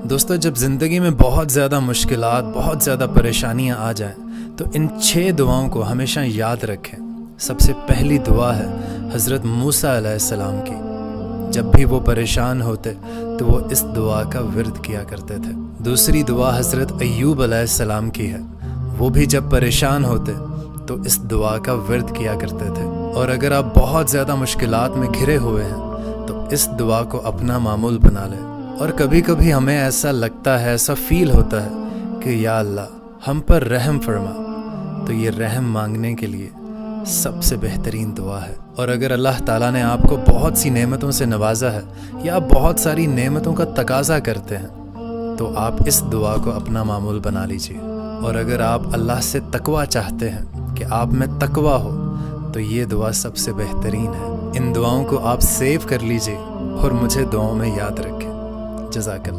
दोस्तों, जब ज़िंदगी में बहुत ज़्यादा मुश्किलात, बहुत ज़्यादा परेशानियां आ जाएं, तो इन 6 दुआओं को हमेशा याद रखें। सबसे पहली दुआ है हज़रत मूसा अलैहिस्सलाम की। जब भी वो परेशान होते तो वो इस दुआ का विर्द किया करते थे। दूसरी दुआ हज़रत अय्यूब अलैहिस्सलाम की है। वो भी जब परेशान होते तो इस दुआ का विर्द किया करते थे। और अगर आप बहुत ज़्यादा मुश्किलात में घिरे हुए हैं तो इस दुआ को अपना मामूल बना लें। और कभी कभी हमें ऐसा लगता है, ऐसा फील होता है कि या अल्लाह हम पर रहम फरमा, तो ये रहम मांगने के लिए सबसे बेहतरीन दुआ है। और अगर अल्लाह ताला ने आपको बहुत सी नेमतों से नवाजा है या आप बहुत सारी नेमतों का तकाजा करते हैं तो आप इस दुआ को अपना मामूल बना लीजिए। और अगर आप अल्लाह से तकवा चाहते हैं कि आप में तकवा हो तो ये दुआ सबसे बेहतरीन है। इन दुआओं को आप सेव कर लीजिए और मुझे दुआओं में याद रखें। जज़ाकल्लाह।